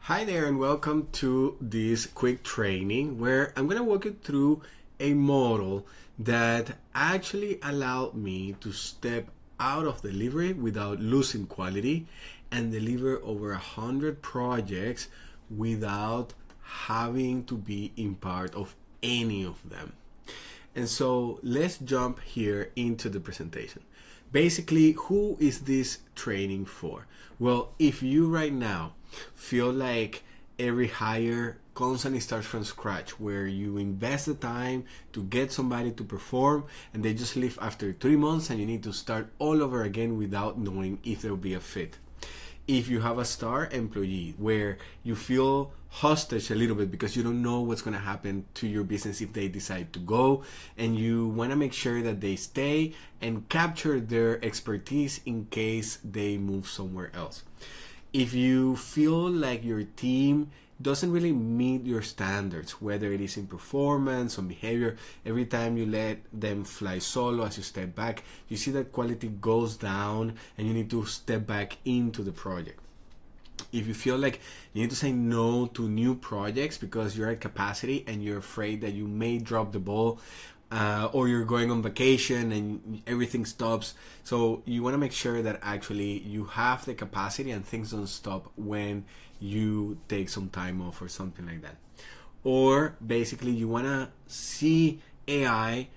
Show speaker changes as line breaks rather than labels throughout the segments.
Hi there and welcome to this quick training where I'm going to walk you through a model that actually allowed me to step out of delivery without losing quality and deliver over 100 projects without having to be in part of any of them. And so let's jump here into the presentation. Basically, who is this training for? Well, if you right now feel like every hire constantly starts from scratch, where you invest the time to get somebody to perform and they just leave after 3 months and you need to start all over again without knowing if there will be a fit. If you have a star employee where you feel hostage a little bit because you don't know what's going to happen to your business if they decide to go, and you want to make sure that they stay and capture their expertise in case they move somewhere else. If you feel like your team doesn't really meet your standards, whether it is in performance or behavior, every time you let them fly solo as you step back, you see that quality goes down and you need to step back into the project. If you feel like you need to say no to new projects because you're at capacity and you're afraid that you may drop the ball, or you're going on vacation and everything stops, so you want to make sure that actually you have the capacity and things don't stop when you take some time off or something like that. Or basically you want to see AI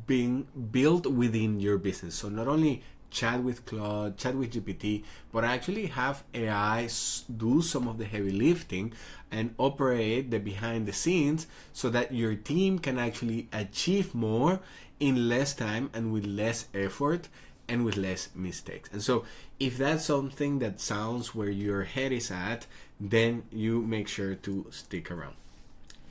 being built within your business, so not only chat with Claude, chat with GPT, but actually have AI do some of the heavy lifting and operate the behind the scenes so that your team can actually achieve more in less time and with less effort and with less mistakes. And so if that's something that sounds where your head is at, then you make sure to stick around.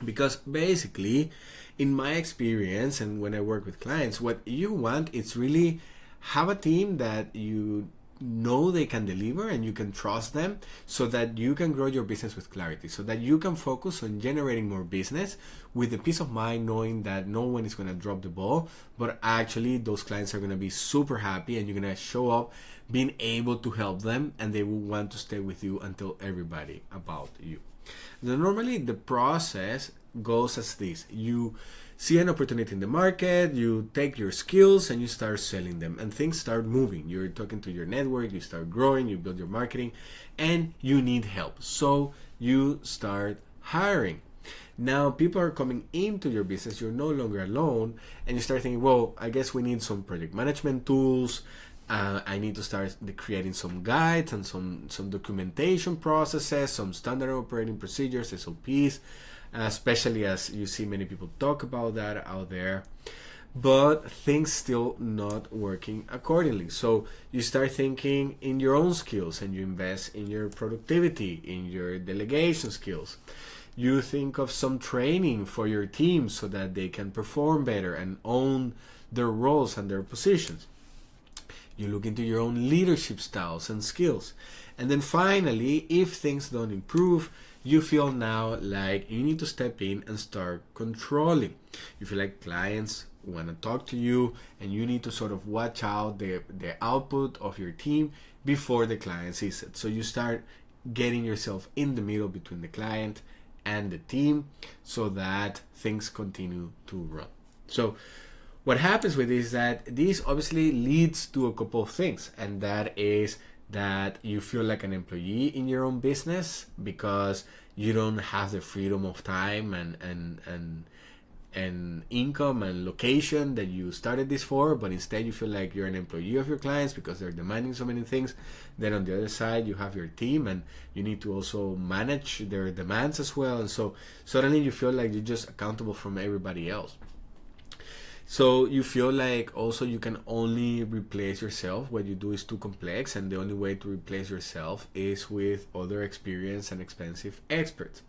Because basically, in my experience and when I work with clients, what you want is really have a team that you know they can deliver and you can trust them so that you can grow your business with clarity, so that you can focus on generating more business with the peace of mind knowing that no one is going to drop the ball, but actually those clients are going to be super happy and you're going to show up being able to help them and they will want to stay with you and tell everybody about you. Now, normally the process goes as this. You see an opportunity in the market, you take your skills and you start selling them and things start moving. You're talking to your network, you start growing, you build your marketing, and you need help. So you start hiring. Now people are coming into your business, you're no longer alone, and you start thinking, well, I guess we need some project management tools. I need to start creating some guides and some documentation processes, some standard operating procedures, SOPs, especially as you see many people talk about that out there, but things still not working accordingly. So you start thinking in your own skills and you invest in your productivity, in your delegation skills. You think of some training for your team so that they can perform better and own their roles and their positions. You look into your own leadership styles and skills. And then finally, if things don't improve, you feel now like you need to step in and start controlling. You feel like clients want to talk to you and you need to sort of watch out the output of your team before the client sees it. So you start getting yourself in the middle between the client and the team so that things continue to run. So what happens with this is that this obviously leads to a couple of things, and that is that you feel like an employee in your own business because you don't have the freedom of time and income and location that you started this for, but instead you feel like you're an employee of your clients because they're demanding so many things. Then on the other side you have your team and you need to also manage their demands as well, and so suddenly you feel like you're just accountable from everybody else. So you feel like also you can only replace yourself. What you do is too complex, and the only way to replace yourself is with other experienced and expensive experts.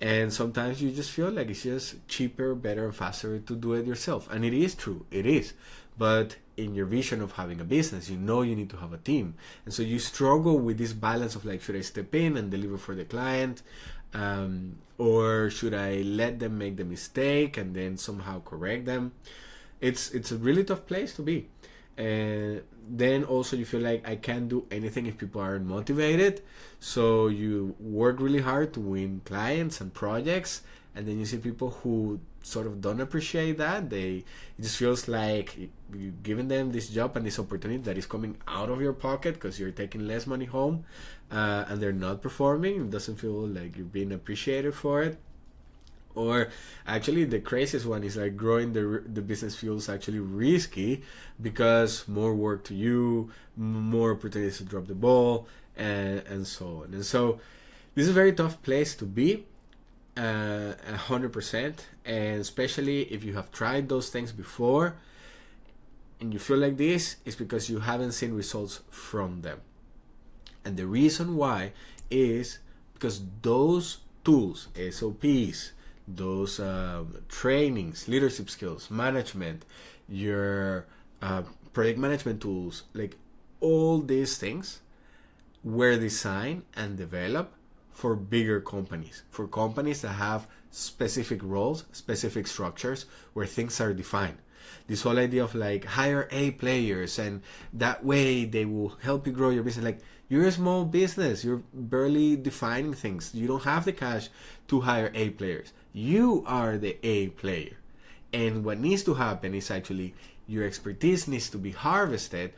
And sometimes you just feel like it's just cheaper, better, and faster to do it yourself. And it is true, it is. But in your vision of having a business, you know you need to have a team. And so you struggle with this balance of like, should I step in and deliver for the client? Or should I let them make the mistake and then somehow correct them? It's a really tough place to be. And then also you feel like I can't do anything if people aren't motivated. So you work really hard to win clients and projects, and then you see people who sort of don't appreciate that. It just feels like you're giving them this job and this opportunity that is coming out of your pocket because you're taking less money home, and they're not performing. It doesn't feel like you're being appreciated for it. Or actually the craziest one is like growing the business feels actually risky because more work to you, more opportunities to drop the ball, and so on. And so this is a very tough place to be, 100%, and especially if you have tried those things before and you feel like this, is because you haven't seen results from them. And the reason why is because those tools, SOPs, those trainings, leadership skills, management, your project management tools, like all these things were designed and developed for bigger companies, for companies that have specific roles, specific structures where things are defined. This whole idea of like hire A players and that way they will help you grow your business. Like, you're a small business, you're barely defining things. You don't have the cash to hire A players. You are the A player. And what needs to happen is actually your expertise needs to be harvested,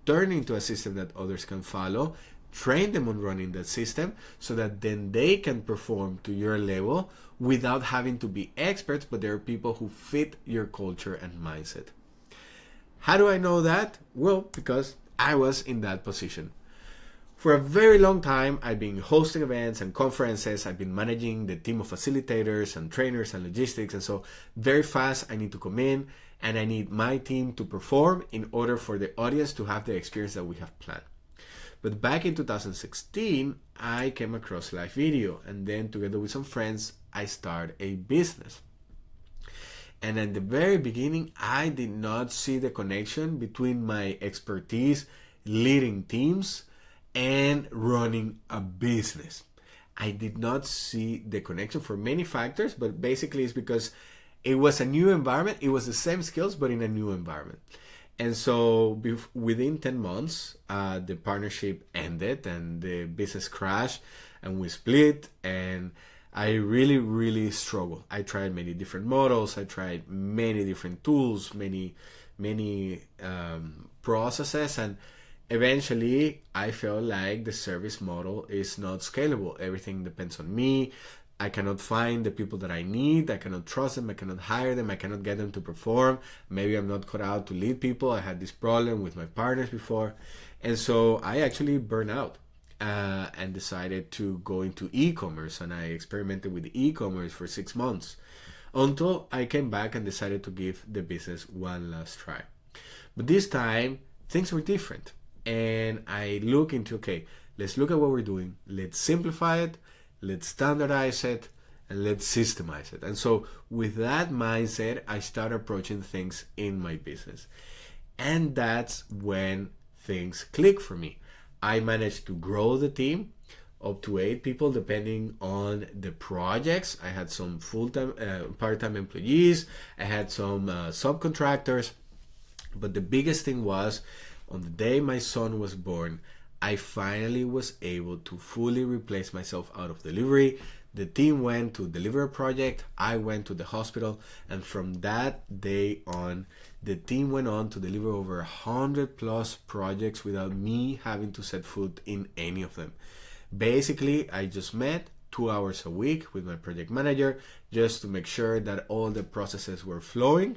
turned into a system that others can follow, train them on running that system so that then they can perform to your level without having to be experts, but there are people who fit your culture and mindset. How do I know that? Well, because I was in that position. For a very long time, I've been hosting events and conferences. I've been managing the team of facilitators and trainers and logistics. And so very fast, I need to come in and I need my team to perform in order for the audience to have the experience that we have planned. But back in 2016, I came across live video, and then together with some friends, I started a business. And at the very beginning, I did not see the connection between my expertise leading teams and running a business. I did not see the connection for many factors, but basically it's because it was a new environment. It was the same skills, but in a new environment. And so within 10 months, the partnership ended and the business crashed and we split, and I really, really struggled. I tried many different models. I tried many different tools, many processes, and eventually I felt like the service model is not scalable. Everything depends on me. I cannot find the people that I need. I cannot trust them. I cannot hire them. I cannot get them to perform. Maybe I'm not cut out to lead people. I had this problem with my partners before. And so I actually burned out and decided to go into e-commerce. And I experimented with e-commerce for 6 months until I came back and decided to give the business one last try. But this time, things were different. And I look into, okay, let's look at what we're doing. Let's simplify it. Let's standardize it, and let's systemize it. And so with that mindset, I started approaching things in my business. And that's when things click for me. I managed to grow the team up to 8 people depending on the projects. I had some full-time, part-time employees. I had some subcontractors. But the biggest thing was, on the day my son was born, I finally was able to fully replace myself out of delivery. The team went to deliver a project. I went to the hospital. And from that day on, the team went on to deliver over 100 plus projects without me having to set foot in any of them. Basically, I just met 2 hours a week with my project manager just to make sure that all the processes were flowing.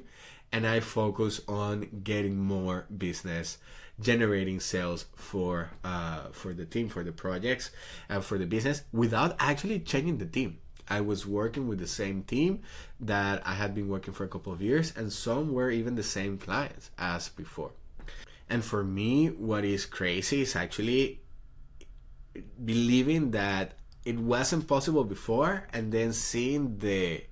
And I focus on getting more business, generating sales for the team, for the projects, and for the business without actually changing the team. I was working with the same team that I had been working for a couple of years, and some were even the same clients as before. And for me, what is crazy is actually believing that it wasn't possible before, and then seeing the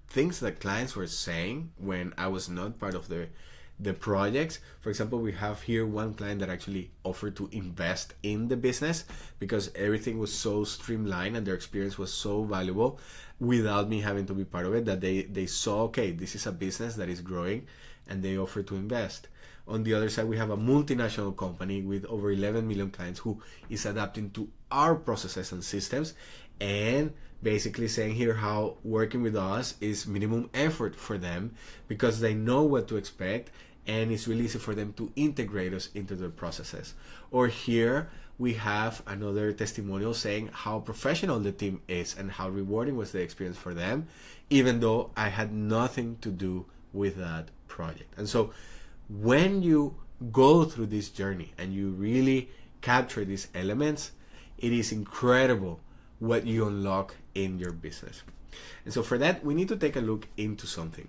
things that clients were saying when I was not part of the projects. For example, we have here one client that actually offered to invest in the business because everything was so streamlined and their experience was so valuable without me having to be part of it, that they saw, okay, this is a business that is growing, and they offered to invest. On the other side, we have a multinational company with over 11 million clients who is adapting to our processes and systems, and basically saying here how working with us is minimum effort for them because they know what to expect, and it's really easy for them to integrate us into their processes. Or here we have another testimonial saying how professional the team is and how rewarding was the experience for them, even though I had nothing to do with that project. And so when you go through this journey and you really capture these elements, it is incredible what you unlock in your business. And so for that, we need to take a look into something.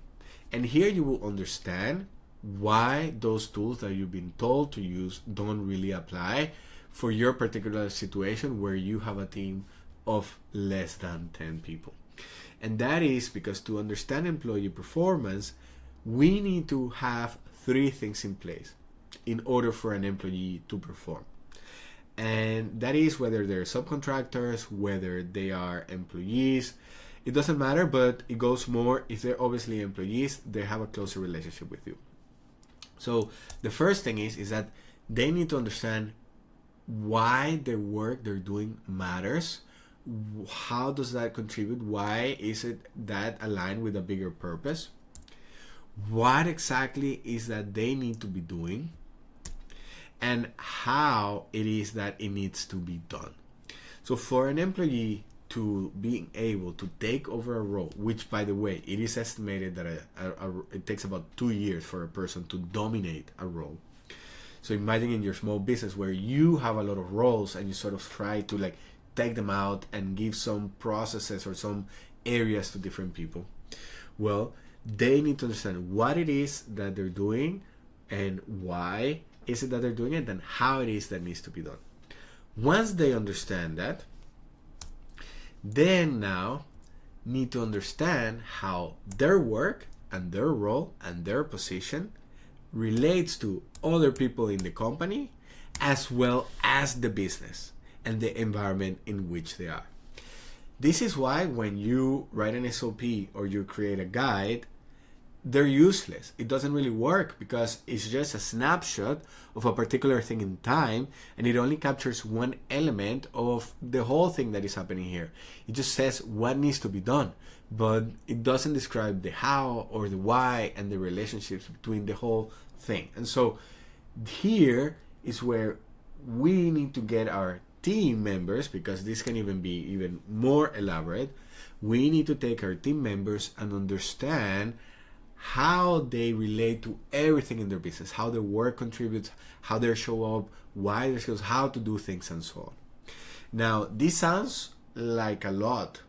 And here you will understand why those tools that you've been told to use don't really apply for your particular situation where you have a team of less than 10 people. And that is because to understand employee performance, we need to have 3 things in place in order for an employee to perform. And that is whether they're subcontractors, whether they are employees, it doesn't matter, but it goes more if they're obviously employees, they have a closer relationship with you. So the first thing is that they need to understand why the work they're doing matters. How does that contribute? Why is it that aligned with a bigger purpose? What exactly is that they need to be doing? And how it is that it needs to be done. So for an employee to being able to take over a role, which by the way, it is estimated that it takes about 2 years for a person to dominate a role. So imagine in your small business where you have a lot of roles and you sort of try to like take them out and give some processes or some areas to different people. Well, they need to understand what it is that they're doing and why is it that they're doing it and how it is that needs to be done. Once they understand that, then now need to understand how their work and their role and their position relates to other people in the company as well as the business and the environment in which they are. This is why when you write an SOP or you create a guide, they're useless. It doesn't really work because it's just a snapshot of a particular thing in time, and it only captures one element of the whole thing that is happening here. It just says what needs to be done, but it doesn't describe the how or the why and the relationships between the whole thing. And so here is where we need to get our team members, because this can even be even more elaborate. We need to take our team members and understand how they relate to everything in their business, how their work contributes, how they show up, why they skills, how to do things, and so on. Now, this sounds like a lot,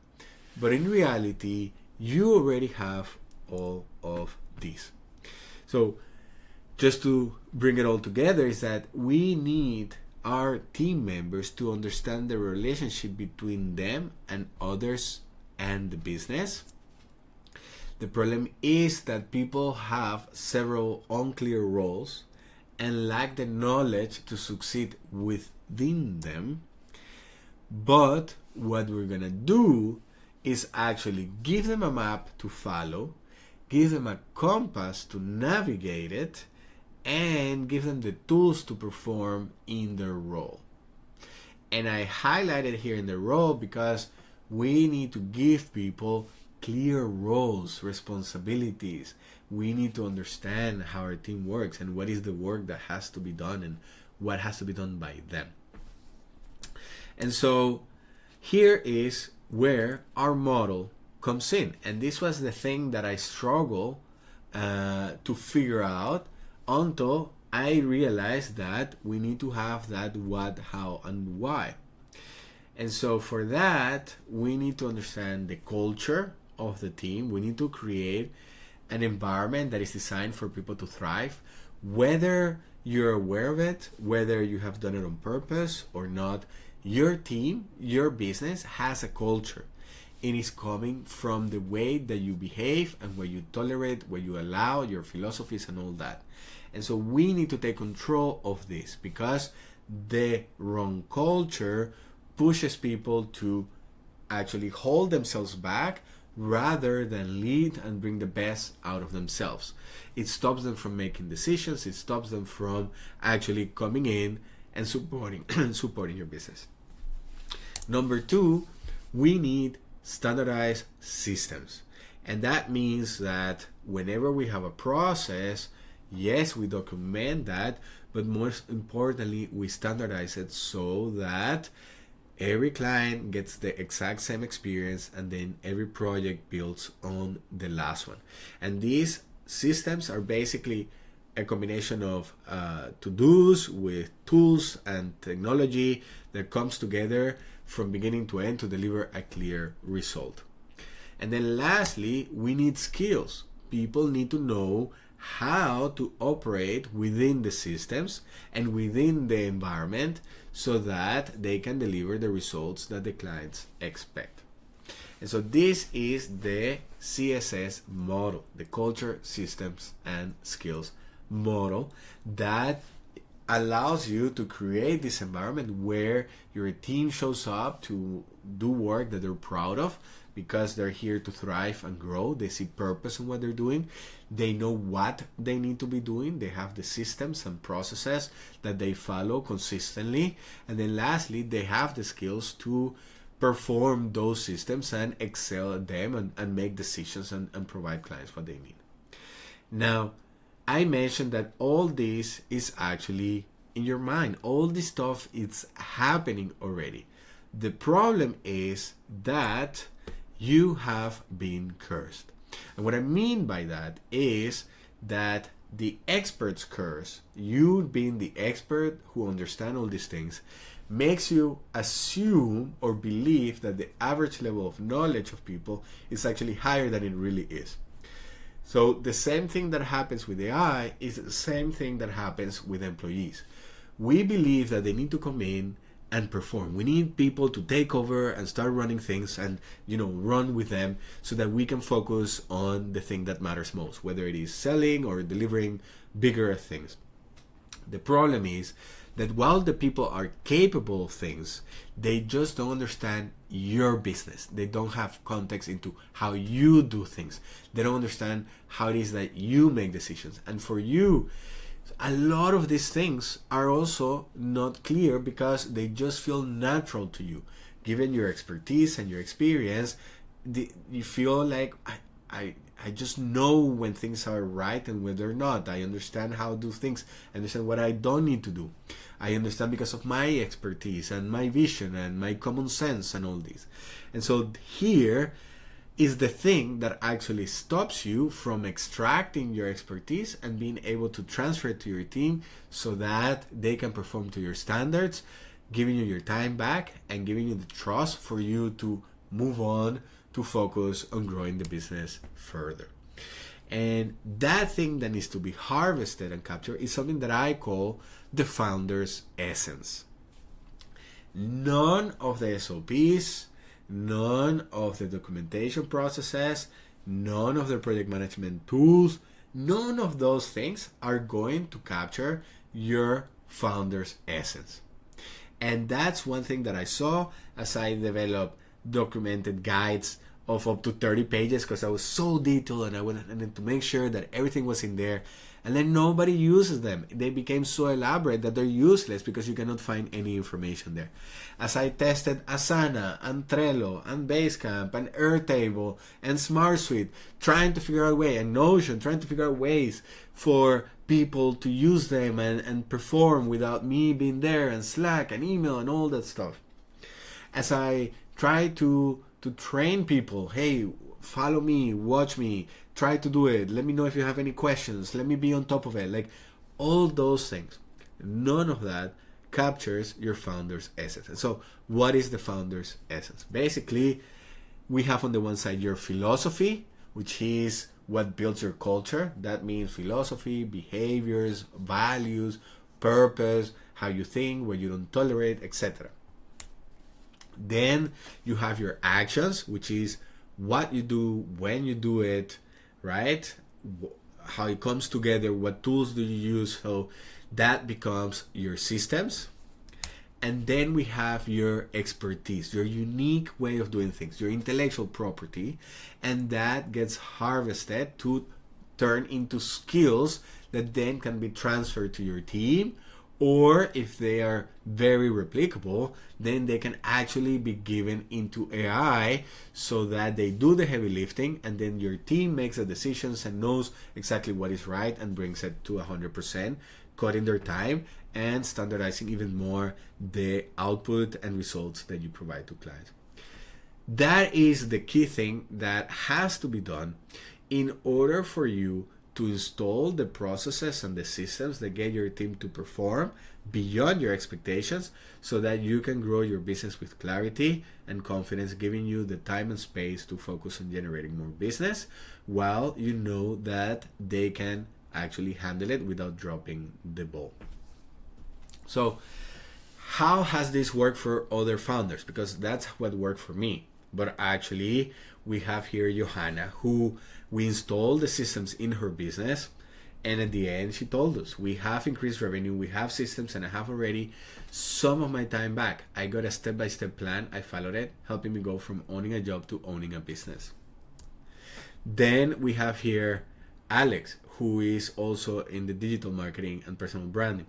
but in reality, you already have all of these. So, just to bring it all together, is that we need our team members to understand the relationship between them and others and the business. The problem is that people have several unclear roles and lack the knowledge to succeed within them. But what we're gonna do is actually give them a map to follow, give them a compass to navigate it, and give them the tools to perform in their role. And I highlighted here in the role because we need to give people clear roles, responsibilities. We need to understand how our team works and what is the work that has to be done and what has to be done by them. And so here is where our model comes in. And this was the thing that I struggled to figure out until I realized that we need to have that what, how, and why. And so for that, we need to understand the culture of the team. We need to create an environment that is designed for people to thrive, whether you're aware of it, whether you have done it on purpose or not. Your team, your business has a culture. It is coming from the way that you behave and what you tolerate, what you allow, your philosophies and all that. And so we need to take control of this, because the wrong culture pushes people to actually hold themselves back, rather than lead and bring the best out of themselves. It stops them from making decisions. It stops them from actually coming in and supporting supporting your business. Number two, we need standardized systems. And that means that whenever we have a process, yes, we document that, but most importantly, we standardize it so that every client gets the exact same experience, and then every project builds on the last one. And these systems are basically a combination of to-dos with tools and technology that comes together from beginning to end to deliver a clear result. And then lastly, we need skills. People need to know how to operate within the systems and within the environment so that they can deliver the results that the clients expect. And so this is the CSS model, the culture, systems, and skills model, that allows you to create this environment where your team shows up to do work that they're proud of because they're here to thrive and grow. They see purpose in what they're doing. They know what they need to be doing. They have the systems and processes that they follow consistently. And then lastly, they have the skills to perform those systems and excel at them and make decisions and provide clients what they need. Now, I mentioned that all this is actually in your mind. All this stuff is happening already. The problem is that you have been cursed. And what I mean by that is that the expert's curse, you being the expert who understands all these things, makes you assume or believe that the average level of knowledge of people is actually higher than it really is. So the same thing that happens with AI is the same thing that happens with employees. We believe that they need to come in and perform. We need people to take over and start running things and, run with them so that we can focus on the thing that matters most, whether it is selling or delivering bigger things. The problem is that while the people are capable of things, they just don't understand your business. They don't have context into how you do things. They don't understand how it is that you make decisions. And for you, a lot of these things are also not clear because they just feel natural to you. Given your expertise and your experience, you feel like, I just know when things are right and when they're not. I understand how to do things. I understand what I don't need to do. I understand because of my expertise and my vision and my common sense and all this. And so here is the thing that actually stops you from extracting your expertise and being able to transfer it to your team so that they can perform to your standards, giving you your time back and giving you the trust for you to move on to focus on growing the business further. And that thing that needs to be harvested and captured is something that I call the founder's essence. None of the SOPs, none of the documentation processes, none of the project management tools, none of those things are going to capture your founder's essence. And that's one thing that I saw as I developed documented guides of up to 30 pages because I was so detailed and I wanted to make sure that everything was in there. And then nobody uses them. They became so elaborate that they're useless because you cannot find any information there. As I tested Asana and Trello and Basecamp and Airtable and SmartSuite, trying to figure out a way, and Notion, trying to figure out ways for people to use them and perform without me being there, and Slack and email and all that stuff. As I try to train people, hey, follow me, watch me, try to do it, let me know if you have any questions, let me be on top of it, like all those things. None of that captures your founder's essence. And so what is the founder's essence? Basically, we have on the one side your philosophy, which is what builds your culture. That means philosophy, behaviors, values, purpose, how you think, what you don't tolerate, etc. Then you have your actions, which is what you do, when you do it, right? How it comes together, what tools do you use? So that becomes your systems. And then we have your expertise, your unique way of doing things, your intellectual property, and that gets harvested to turn into skills that then can be transferred to your team, or if they are very replicable, then they can actually be given into AI so that they do the heavy lifting, and then your team makes the decisions and knows exactly what is right and brings it to 100%, cutting their time and standardizing even more the output and results that you provide to clients. That is the key thing that has to be done in order for you to install the processes and the systems that get your team to perform beyond your expectations, so that you can grow your business with clarity and confidence, giving you the time and space to focus on generating more business, while you know that they can actually handle it without dropping the ball. So how has this worked for other founders? Because that's what worked for me. But actually, we have here Johanna, who we installed the systems in her business. And at the end, she told us, we have increased revenue, we have systems, and I have already some of my time back. I got a step-by-step plan. I followed it, helping me go from owning a job to owning a business. Then we have here Alex, who is also in the digital marketing and personal branding.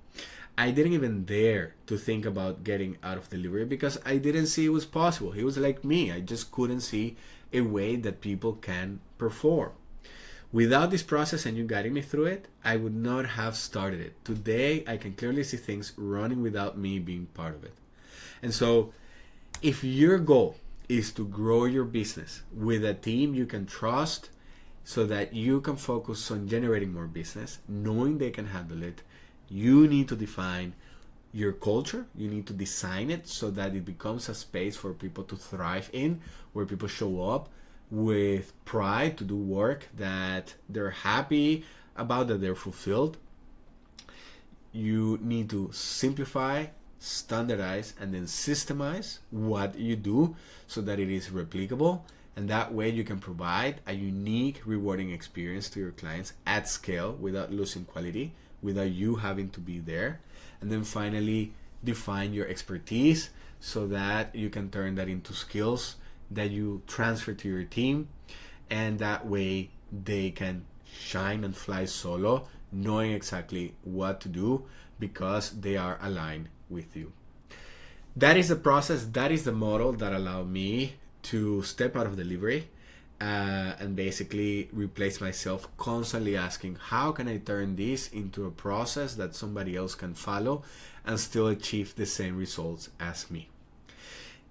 I didn't even dare to think about getting out of delivery because I didn't see it was possible. He was like me. I just couldn't see a way that people can perform. Without this process and you guiding me through it, I would not have started it. Today, I can clearly see things running without me being part of it. And so, if your goal is to grow your business with a team you can trust so that you can focus on generating more business, knowing they can handle it, you need to define your culture. You need to design it so that it becomes a space for people to thrive in, where people show up with pride to do work that they're happy about, that they're fulfilled. You need to simplify, standardize, and then systemize what you do so that it is replicable. And that way you can provide a unique, rewarding experience to your clients at scale without losing quality, without you having to be there. And then finally, define your expertise so that you can turn that into skills that you transfer to your team. And that way they can shine and fly solo, knowing exactly what to do because they are aligned with you. That is the process. That is the model that allowed me to step out of delivery and basically replace myself constantly asking, how can I turn this into a process that somebody else can follow and still achieve the same results as me?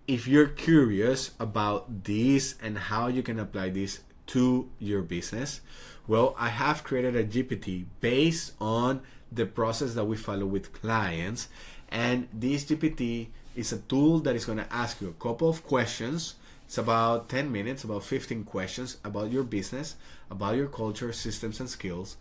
If you're curious about this and how you can apply this to your business, well, I have created a GPT based on the process that we follow with clients. And this GPT is a tool that is going to ask you a couple of questions. It's about 10 minutes, about 15 questions about your business, about your culture, systems, and skills,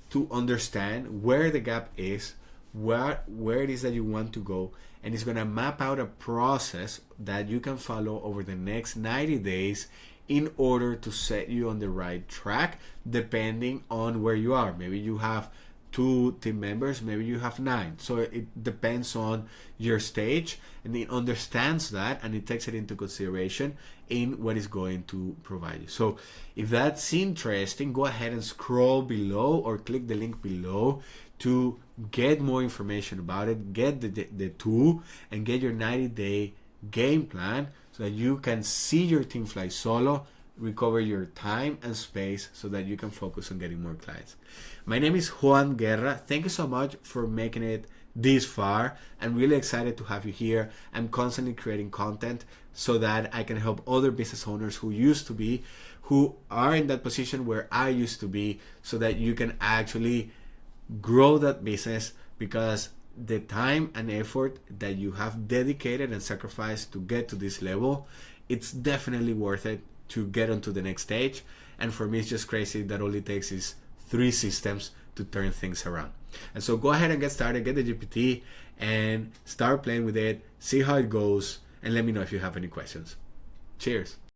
to understand where the gap is, where it is that you want to go, and it's going to map out a process that you can follow over the next 90 days in order to set you on the right track, depending on where you are. Maybe you have 2 team members, maybe you have 9. So it depends on your stage, and it understands that and it takes it into consideration in what is going to provide you. So if that's interesting, go ahead and scroll below or click the link below to get more information about it, get the tool, and get your 90-day game plan so that you can see your team fly solo, recover your time and space so that you can focus on getting more clients. My name is Juan Guerra. Thank you so much for making it this far. I'm really excited to have you here. I'm constantly creating content so that I can help other business owners who are in that position where I used to be, so that you can actually grow that business, because the time and effort that you have dedicated and sacrificed to get to this level, it's definitely worth it to get onto the next stage. And for me, it's just crazy that all it takes is 3 systems to turn things around. And so go ahead and get started, get the GPT and start playing with it, see how it goes, and let me know if you have any questions. Cheers.